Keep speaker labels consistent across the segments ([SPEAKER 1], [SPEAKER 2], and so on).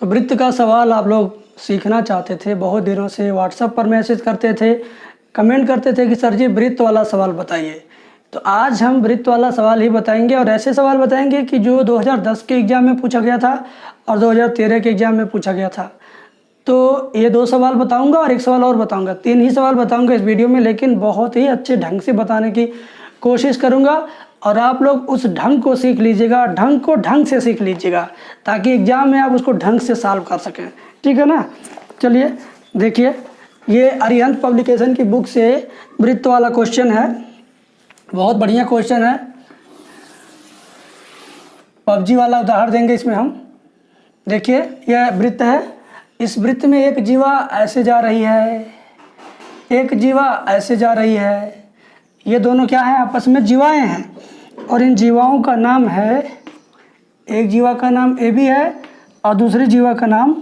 [SPEAKER 1] तो वृत्त का सवाल आप लोग सीखना चाहते थे, बहुत दिनों से व्हाट्सएप पर मैसेज करते थे, कमेंट करते थे कि सर जी वृत्त वाला सवाल बताइए। तो आज हम वृत्त वाला सवाल ही बताएंगे और ऐसे सवाल बताएंगे कि जो 2010 के एग्ज़ाम में पूछा गया था और 2013 के एग्ज़ाम में पूछा गया था। तो ये 2 सवाल बताऊंगा और 1 सवाल और बताऊंगा, 3 ही सवाल बताऊंगा इस वीडियो में, लेकिन बहुत ही अच्छे ढंग से बताने की कोशिश करूंगा और आप लोग उस ढंग को सीख लीजिएगा, ढंग को ढंग से सीख लीजिएगा ताकि एग्ज़ाम में आप उसको ढंग से सॉल्व कर सकें। ठीक है ना। चलिए देखिए, ये अरिहंत पब्लिकेशन की बुक से वृत्त वाला क्वेश्चन है, बहुत बढ़िया क्वेश्चन है। पबजी वाला उदाहरण देंगे इसमें हम। देखिए यह वृत्त है, इस वृत्त में एक जीवा ऐसे जा रही है, एक जीवा ऐसे जा रही है। ये दोनों क्या है, आपस में जीवाएं हैं और इन जीवाओं का नाम है, एक जीवा का नाम ए बी है और दूसरी जीवा का नाम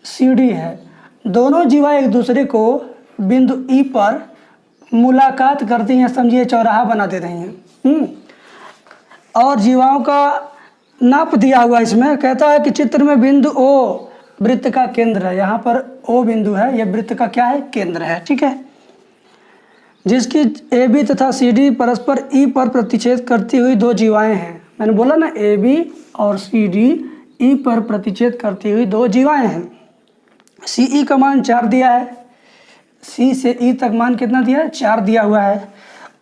[SPEAKER 1] सी डी है। दोनों जीवा एक दूसरे को बिंदु ई पर मुलाकात करती हैं, समझिए चौराहा बना दे रही हैं। और जीवाओं का नाप दिया हुआ इसमें, कहता है कि चित्र में बिंदु ओ वृत्त का केंद्र है। यहाँ पर ओ बिंदु है, यह वृत्त का क्या है, केंद्र है। ठीक है, जिसकी ए बी तथा सी डी परस्पर ई पर प्रतिच्छेद करती हुई 2 जीवाएं हैं। मैंने बोला ना, ए बी और सी डी ई पर प्रतिच्छेद करती हुई 2 जीवाएं हैं। सी ई का मान 4 दिया है, सी से ई तक मान कितना दिया है, 4 दिया हुआ है।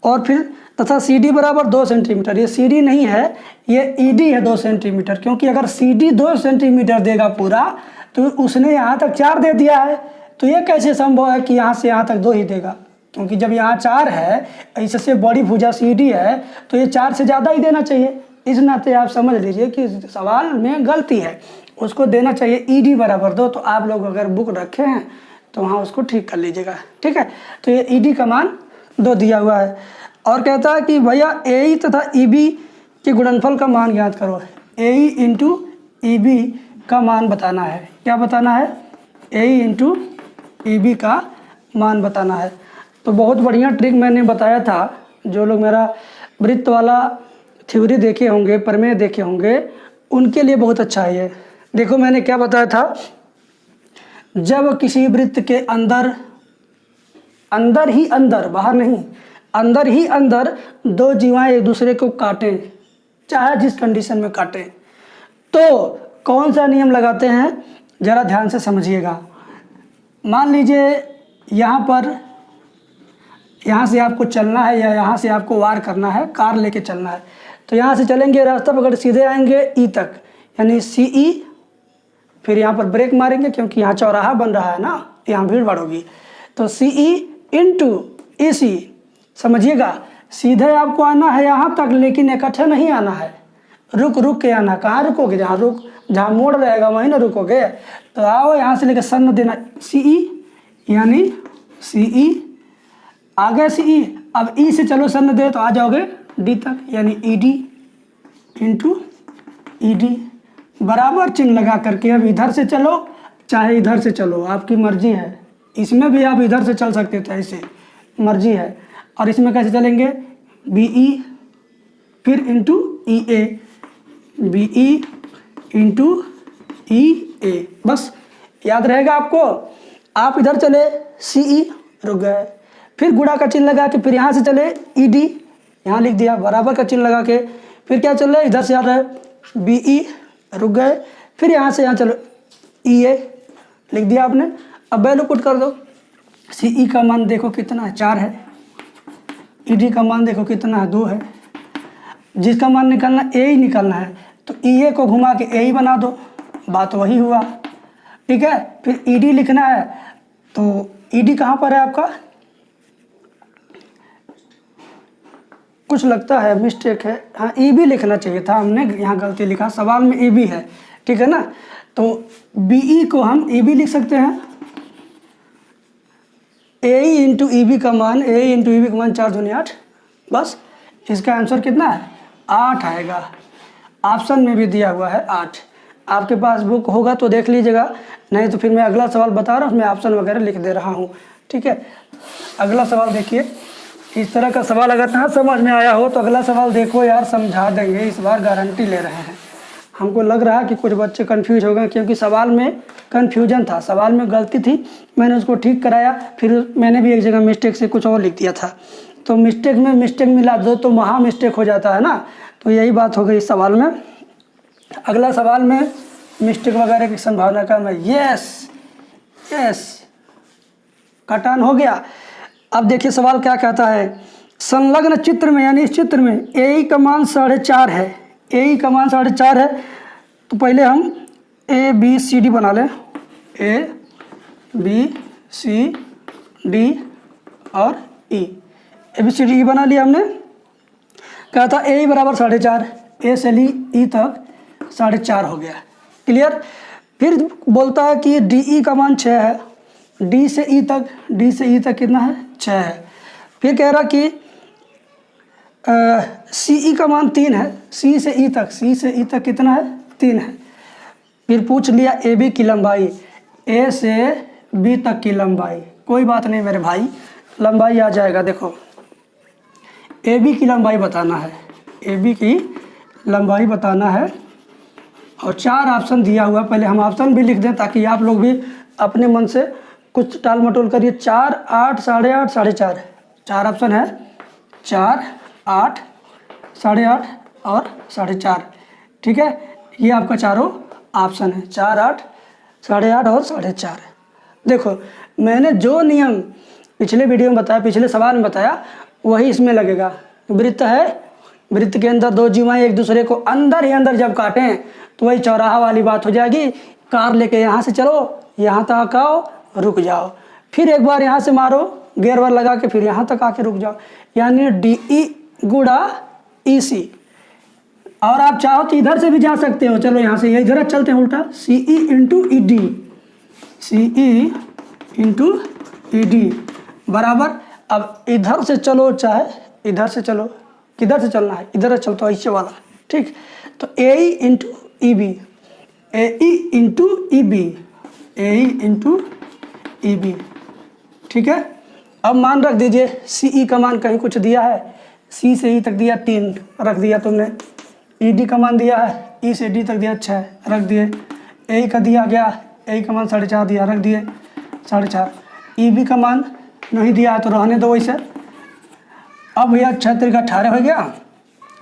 [SPEAKER 1] और फिर तथा सी डी बराबर 2 सेंटीमीटर, ये सी डी नहीं है, ये ई डी है 2 सेंटीमीटर, क्योंकि अगर सी डी 2 सेंटीमीटर देगा पूरा तो उसने यहाँ तक 4 दे दिया है। तो ये कैसे संभव है कि यहाँ से यहाँ तक 2 ही देगा, क्योंकि जब यहाँ 4 है, इससे बड़ी भुजा सी डी है, तो ये 4 से ज़्यादा ही देना चाहिए। इस नाते आप समझ लीजिए कि सवाल में गलती है, उसको देना चाहिए ई डी बराबर 2। तो आप लोग अगर बुक रखे हैं तो वहाँ उसको ठीक कर लीजिएगा। ठीक है, तो ये ई डी का मान 2 दिया हुआ है। और कहता है कि भैया ए ई तथा ई बी के गुणनफल का मान ज्ञात करो। ए ई इंटू ई बी का मान बताना है। क्या बताना है, ए ई इंटू ई बी का मान बताना है। तो बहुत बढ़िया ट्रिक मैंने बताया था, जो लोग मेरा वृत्त वाला थ्योरी देखे होंगे, प्रमेय देखे होंगे, उनके लिए बहुत अच्छा है ये। देखो मैंने क्या बताया था, जब किसी वृत्त के अंदर, अंदर ही अंदर, बाहर नहीं, अंदर ही अंदर 2 जीवाएं एक दूसरे को काटें, चाहे जिस कंडीशन में काटें, तो कौन सा नियम लगाते हैं, ज़रा ध्यान से समझिएगा। मान लीजिए यहाँ पर, यहाँ से आपको चलना है या यहाँ से आपको वार करना है, कार लेके चलना है, तो यहाँ से चलेंगे, रास्ता पकड़ सीधे आएंगे ई तक, यानी सी ई। फिर यहाँ पर ब्रेक मारेंगे क्योंकि यहाँ चौराहा बन रहा है ना, यहाँ भीड़ भाड़ होगी, तो सी ई इंटू ई सी। समझिएगा, सीधे आपको आना है यहाँ तक, लेकिन इकट्ठे नहीं आना है, रुक रुक के आना। कहाँ रुकोगे, जहाँ मोड़ रहेगा वहीं ना रुकोगे। तो आओ यहाँ से लेकर सन्न देना सी ई, यानी सी ई आ गए सी ई। अब ई से चलो सन्न दे तो आ जाओगे डी तक, यानी E D into E D, बराबर चिन्ह लगा करके। अब इधर से चलो चाहे इधर से चलो, आपकी मर्जी है। इसमें भी आप इधर से चल सकते थे, ऐसे मर्जी है। और इसमें कैसे चलेंगे, बी ई फिर इंटू ई ए, बी ई इंटू ई ए, बस याद रहेगा आपको। आप इधर चले सी ई, रुक गए, फिर गुणा का चिन्ह लगा के फिर यहाँ से चले ई डी, यहाँ लिख दिया, बराबर का चिन्ह लगा के फिर क्या चल रहा है, इधर से आ रहा है बी ई, रुक गए, फिर यहाँ से यहाँ चलो ई ए, लिख दिया आपने। अब वैल्यू पुट कर दो, सी ई का मान देखो कितना है, 4 है, ई डी का मान देखो कितना है, 2 है। जिसका मान निकालना ए ही निकालना है, तो ई ए को घुमा के ए ही बना दो, बात वही हुआ। ठीक है, फिर ई डी लिखना है, तो ई डी कहाँ पर है आपका, कुछ लगता है मिस्टेक है, हाँ ई बी लिखना चाहिए था, हमने यहाँ गलती लिखा, सवाल में ई बी है। ठीक है ना, तो बी ई को हम ई बी लिख सकते हैं, ए ई इंटू ई बी का मान, ए ई इंटू ई बी का मान 4 दूनी 8, बस। इसका आंसर कितना है, 8 आएगा। ऑप्शन में भी दिया हुआ है 8। आपके पास बुक होगा तो देख लीजिएगा, नहीं तो फिर मैं अगला सवाल बता रहा हूँ, उसमें ऑप्शन वगैरह लिख दे रहा हूँ। ठीक है, अगला सवाल देखिए। इस तरह का सवाल अगर ना समझ में आया हो तो अगला सवाल देखो यार, समझा देंगे, इस बार गारंटी ले रहे हैं। हमको लग रहा है कि कुछ बच्चे कंफ्यूज हो गए, क्योंकि सवाल में कन्फ्यूजन था, सवाल में गलती थी। मैंने उसको ठीक कराया, फिर मैंने भी एक जगह मिस्टेक से कुछ और लिख दिया था। तो मिस्टेक में मिस्टेक मिला दो तो महा मिस्टेक हो जाता है ना। तो यही बात हो गई इस सवाल में। अगला सवाल में मिस्टेक वगैरह की संभावना कम है। यस कटान हो गया। अब देखिए सवाल क्या कहता है। संलग्न चित्र में, यानी इस चित्र में ए का मान 4.5 है, ए का मान 4.5 है। तो पहले हम ए बी सी डी बना लें, ए बी सी डी और ई, ए बी सी डी बना लिया हमने। कहा था ए बराबर 4.5, ए से ली ई तक 4.5 हो गया, क्लियर। फिर बोलता है कि डी ई का मान 6 है, डी से ई तक कितना है, 6 है। फिर कह रहा कि सी ई का मान 3 है, सी से ई तक कितना है, 3 है। फिर पूछ लिया ए बी की लंबाई, ए से बी तक की लंबाई। कोई बात नहीं मेरे भाई, लंबाई आ जाएगा। देखो ए बी की लंबाई बताना है, ए बी की लंबाई बताना है और 4 ऑप्शन दिया हुआ है। पहले हम ऑप्शन भी लिख दें ताकि आप लोग भी अपने मन से कुछ टाल मटोल करिए। 4, 8, 8.5, 4.5, 4 ऑप्शन है, 4, 8, 8.5 और 4.5, ठीक है। ये आपका चारों ऑप्शन है, 4, 8, 8.5 और 4.5। देखो मैंने जो नियम पिछले वीडियो में बताया, पिछले सवाल में बताया, वही इसमें लगेगा। वृत्त है, वृत्त के अंदर 2 जीवाएँ एक दूसरे को अंदर ही अंदर जब काटें तो वही चौराहा वाली बात हो जाएगी। कार लेके यहाँ से चलो, यहाँ तक आओ, रुक जाओ, फिर एक बार यहाँ से मारो गियर वार लगा के, फिर यहाँ तक आके रुक जाओ, यानी डी ई गुणा ई सी। और आप चाहो तो इधर से भी जा सकते हो, चलो यहाँ से इधर चलते हैं उल्टा, सी ई इंटू ई डी, सी ई इंटू ई डी बराबर। अब इधर से चलो चाहे इधर से चलो, किधर से चलना है, इधर से चलता है ऐसे वाला, ठीक। तो ए ई इंटू ई बी, ए ई इंटू ई बी, ए ई इंटू ई बी, ठीक है। अब मान रख दीजिए, सी ई का मान कहीं कुछ दिया है, सी से ई तक दिया 3 रख दिया तुमने, ई डी का मान दिया है, ई से डी तक दिया 6 रख दिए, ए का दिया गया, ए का मान 4.5 दिया रख दिए 4.5, ई बी का मान नहीं दिया है तो रहने दो वैसे। अब भैया 6 3 18 हो गया,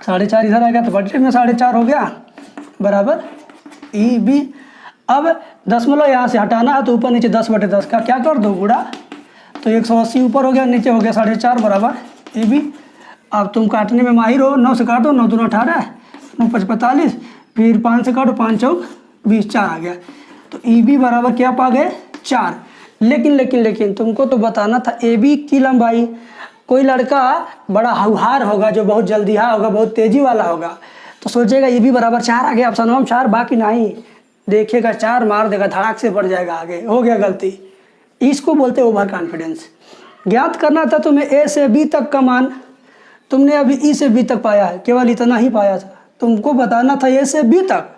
[SPEAKER 1] 4.5 इधर आ गया तो बटे में 4.5 हो गया बराबर ई बी। अब दशमलव यहाँ से हटाना है तो ऊपर नीचे 10/10 का क्या कर दो गुणा, तो 180 ऊपर हो गया, नीचे हो गया 4.5 बराबर ए बी। अब तुम काटने में माहिर हो, 9 से काटो, 9 दूना 18, 9 5 45, फिर 5 से काटो, 5 चौक 20, 4 आ गया। तो ई बी बराबर क्या पा गए, 4। लेकिन तुमको तो बताना था ए बी की लंबाई। कोई लड़का बड़ा हौहार होगा, जो बहुत जल्दीहा होगा, बहुत तेज़ी वाला होगा, तो सोचेगा ए बी बराबर 4 आ गया, ऑप्शन हम 4, बाकी नहीं देखेगा 4 मार देगा, धड़ाक से बढ़ जाएगा आगे, हो गया गलती। इसको बोलते ओवर कॉन्फिडेंस। ज्ञात करना था तुम्हें ए से बी तक का मान, तुमने अभी ई से बी तक पाया है, केवल इतना ही पाया था। तुमको बताना था ए से बी तक,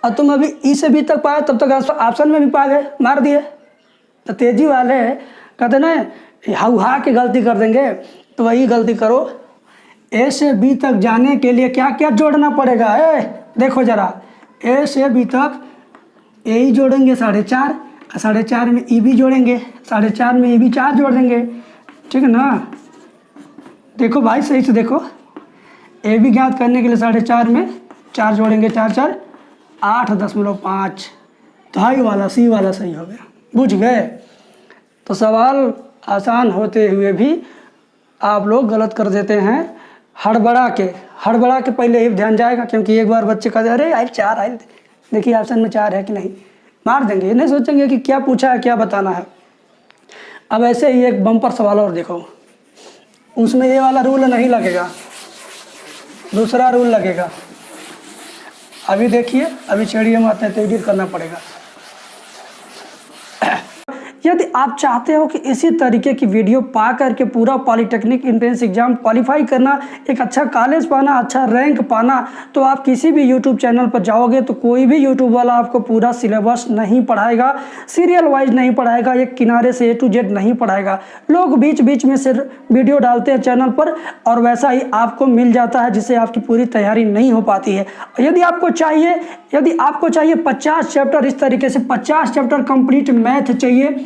[SPEAKER 1] और तुम अभी ई से बी तक पाए, तब तक ऑप्शन में भी पा गए, मार दिए। तो तेजी वाले कहते ना हौहा के गलती कर देंगे, तो वही गलती करो। ए से बी तक जाने के लिए क्या क्या जोड़ना पड़ेगा, देखो ज़रा, ए से बी तक ए ही जोड़ेंगे 4.5, 4.5 में ई भी जोड़ेंगे, 4.5 में ई भी 4 जोड़ देंगे, ठीक है ना। देखो भाई सही से देखो, ए भी ज्ञात करने के लिए 4.5 में 4 जोड़ेंगे, 4 4 8.5, तो हाई वाला सी वाला सही हो गया, बुझ गए। तो सवाल आसान होते हुए भी आप लोग गलत कर देते हैं, हड़बड़ा के पहले ही ध्यान जाएगा, क्योंकि एक बार बच्चे कहते अरे आई 4 आई, देखिए ऑप्शन में 4 है कि नहीं, मार देंगे, ये नहीं सोचेंगे कि क्या पूछा है, क्या बताना है। अब ऐसे ही एक बम्पर सवाल और देखो, उसमें ये वाला रूल नहीं लगेगा, दूसरा रूल लगेगा। अभी देखिए, अभी चढ़िए मत है तो एडिट करना पड़ेगा। यदि आप चाहते हो कि इसी तरीके की वीडियो पा करके पूरा पॉलीटेक्निक एंट्रेंस एग्जाम क्वालिफाई करना, एक अच्छा कॉलेज पाना, अच्छा रैंक पाना, तो आप किसी भी यूट्यूब चैनल पर जाओगे तो कोई भी यूट्यूब वाला आपको पूरा सिलेबस नहीं पढ़ाएगा, सीरियल वाइज नहीं पढ़ाएगा, एक किनारे से A to Z नहीं पढ़ाएगा। लोग बीच बीच में सिर्फ वीडियो डालते हैं चैनल पर और वैसा ही आपको मिल जाता है, जिससे आपकी पूरी तैयारी नहीं हो पाती है। यदि आपको चाहिए 50 चैप्टर, इस तरीके से 50 चैप्टर कंप्लीट मैथ चाहिए,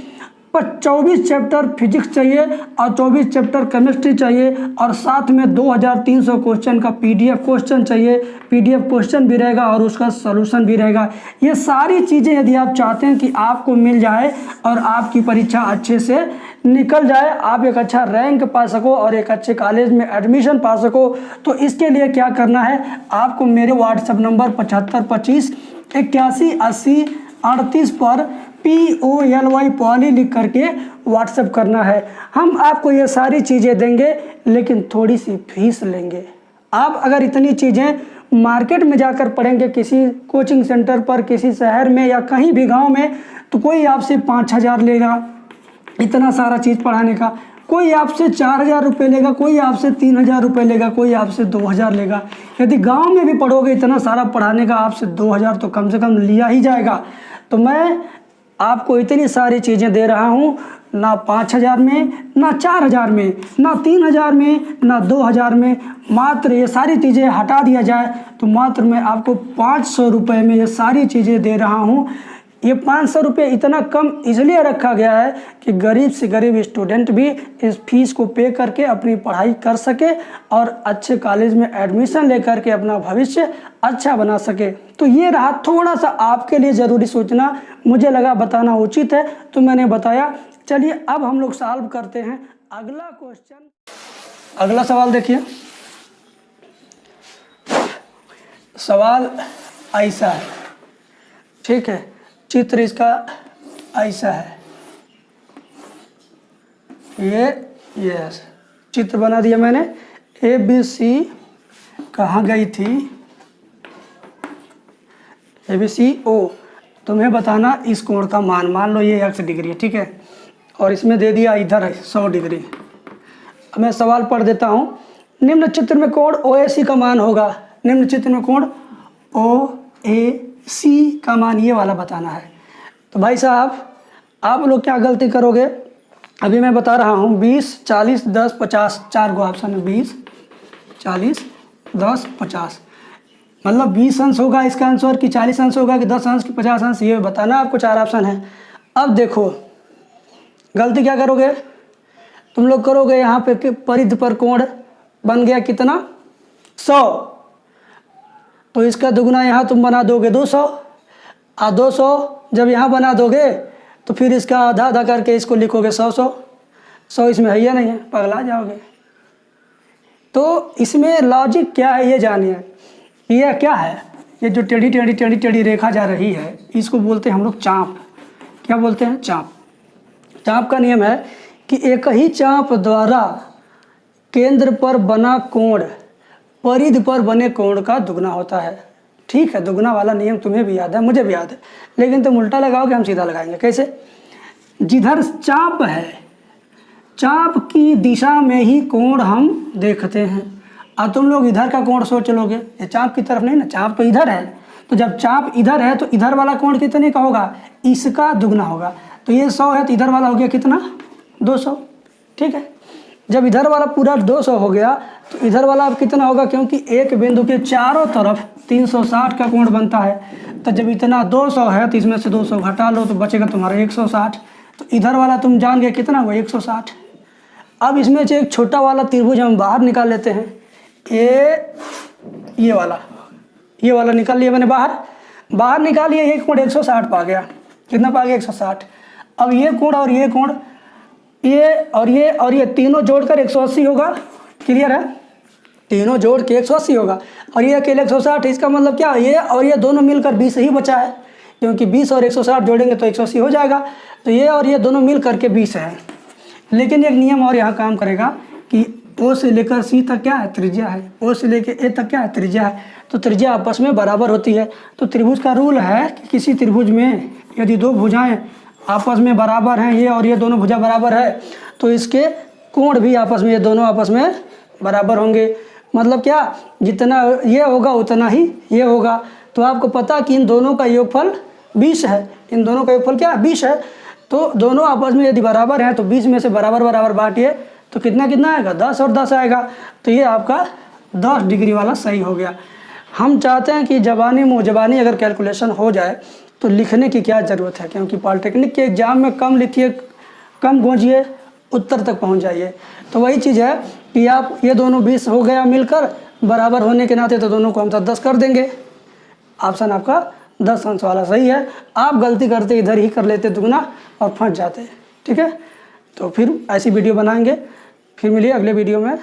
[SPEAKER 1] 24 चैप्टर फिजिक्स चाहिए और 24 चैप्टर केमिस्ट्री चाहिए और साथ में 2300 क्वेश्चन का PDF क्वेश्चन चाहिए। PDF क्वेश्चन भी रहेगा और उसका सॉल्यूशन भी रहेगा। ये सारी चीज़ें यदि आप चाहते हैं कि आपको मिल जाए और आपकी परीक्षा अच्छे से निकल जाए, आप एक अच्छा रैंक पा सको और एक अच्छे कॉलेज में एडमिशन पा सको, तो इसके लिए क्या करना है, आपको मेरे व्हाट्सएप नंबर 7525 81 80 38 पर POLY पॉली लिख करके व्हाट्सएप करना है। हम आपको ये सारी चीज़ें देंगे लेकिन थोड़ी सी फीस लेंगे। आप अगर इतनी चीज़ें मार्केट में जाकर पढ़ेंगे, किसी कोचिंग सेंटर पर, किसी शहर में या कहीं भी गांव में, तो कोई आपसे 5,000 लेगा इतना सारा चीज़ पढ़ाने का, कोई आपसे 4,000 रुपये लेगा, कोई आपसे 3,000 रुपये लेगा, कोई आपसे 2,000 लेगा। यदि गांव में भी पढ़ोगे इतना सारा पढ़ाने का, आपसे 2,000 तो कम से कम लिया ही जाएगा। तो मैं आपको इतनी सारी चीज़ें दे रहा हूँ, ना 5,000 में, ना 4,000 में, ना 3,000 में, ना 2,000 में, मात्र ये सारी चीज़ें हटा दिया जाए तो मात्र मैं आपको 500 रुपये में ये सारी चीज़ें दे रहा हूँ। ये 500 रुपये इतना कम इसलिए रखा गया है कि गरीब से गरीब स्टूडेंट भी इस फीस को पे करके अपनी पढ़ाई कर सके और अच्छे कॉलेज में एडमिशन लेकर के अपना भविष्य अच्छा बना सके। तो ये रहा थोड़ा सा आपके लिए ज़रूरी सूचना, मुझे लगा बताना उचित है तो मैंने बताया। चलिए अब हम लोग सॉल्व करते हैं अगला क्वेश्चन। अगला सवाल देखिए, सवाल ऐसा है, ठीक है, चित्र इसका ऐसा है, ये चित्र बना दिया मैंने। ABC कहाँ गई थी, ABCO, तुम्हें बताना इस कोण का मान लो ये x डिग्री है, ठीक है, और इसमें दे दिया इधर है 100 डिग्री। अब मैं सवाल पढ़ देता हूँ। निम्न चित्र में कोण OAC का मान होगा, निम्न चित्र में कोण OAC का मान ये वाला बताना है। तो भाई साहब आप लोग क्या गलती करोगे, अभी मैं बता रहा हूँ 20, 40, 10, 50, 4 गो ऑप्शन है, 20, 40, 10, 50, मतलब 20 अंश होगा इसका आंसर कि 40 अंश होगा कि 10 अंश कि 50 अंश, ये बताना आपको। 4 ऑप्शन है। अब देखो गलती क्या करोगे तुम लोग, करोगे यहाँ पे परिधि पर कोण बन गया कितना 100, तो इसका दुगना यहाँ तुम बना दोगे 200, और 200 जब यहाँ बना दोगे तो फिर इसका आधा आधा करके इसको लिखोगे 100 इसमें है या नहीं है, पगला जाओगे। तो इसमें लॉजिक क्या है ये जानिए। ये क्या है, ये जो टेढ़ी रेखा जा रही है इसको बोलते हैं हम लोग चाप। क्या बोलते हैं, चाप। चाप का नियम है कि एक ही चाप द्वारा केंद्र पर बना कोण परिधि पर बने कोण का दुगना होता है। ठीक है, दुगना वाला नियम तुम्हें भी याद है, मुझे भी याद है, लेकिन तुम उल्टा लगाओगे, हम सीधा लगाएंगे। कैसे, जिधर चाप है चाप की दिशा में ही कोण हम देखते हैं, और तुम लोग इधर का कोण सोच लोगे, ये चाप की तरफ नहीं ना, चाप तो इधर है। तो जब चाप इधर है तो इधर वाला कोण कितने का होगा, इसका दुगना होगा। तो ये 100 है तो इधर वाला हो गया कितना, 200। ठीक है, जब इधर वाला पूरा 200 हो गया तो इधर वाला अब कितना होगा, क्योंकि एक बिंदु के चारों तरफ 360 का कोण बनता है। तो जब इतना 200 है तो इसमें से 200 घटा लो तो बचेगा तुम्हारा 160। तो इधर वाला तुम जान गए कितना हुआ, 160। अब इसमें से एक छोटा वाला त्रिभुज हम बाहर निकाल लेते हैं। ये वाला निकाल लिया मैंने बाहर निकाल लिया। ये कोण 160 पा गया, कितना पा गया, 160। अब ये कोण और ये कोण, ये और ये तीनों जोड़कर 180 होगा। क्लियर है, तीनों जोड़ के 180 होगा, और ये अकेले 160। इसका मतलब क्या, ये और ये दोनों मिलकर 20 ही बचा है, क्योंकि 20 और 160 जोड़ेंगे तो 180 हो जाएगा। तो ये और ये दोनों मिल करके 20 है। लेकिन एक नियम और यहाँ काम करेगा कि O से लेकर C तक क्या है, त्रिज्या है। O से लेकर A तक क्या है, त्रिज्या है। तो त्रिज्या आपस में बराबर होती है। तो त्रिभुज का रूल है कि किसी त्रिभुज में यदि दो भुजाएं आपस में बराबर हैं, ये और ये दोनों भुजा बराबर है, तो इसके कोण भी आपस में, ये दोनों आपस में बराबर होंगे। मतलब क्या, जितना ये होगा उतना ही ये होगा। तो आपको पता कि इन दोनों का योगफल 20 है, इन दोनों का योगफल क्या 20 है। तो दोनों आपस में यदि बराबर हैं तो 20 में से बराबर बराबर बांटिए तो कितना कितना आएगा, 10 और 10 आएगा। तो ये आपका 10 डिग्री वाला सही हो गया। हम चाहते हैं कि ज़बानी मुँहज़बानी अगर कैलकुलेशन हो जाए तो लिखने की क्या ज़रूरत है, क्योंकि पॉलिटेक्निक के एग्ज़ाम में कम लिखिए, कम गूंजिए, उत्तर तक पहुंच जाइए। तो वही चीज़ है कि आप ये दोनों 20 हो गया मिलकर, बराबर होने के नाते तो दोनों को हम 10 कर देंगे। ऑप्शन आपका 10 अंश वाला सही है। आप गलती करते इधर ही कर लेते दुगना और फंस जाते। ठीक है, तो फिर ऐसी वीडियो बनाएंगे, फिर मिलिए अगले वीडियो में।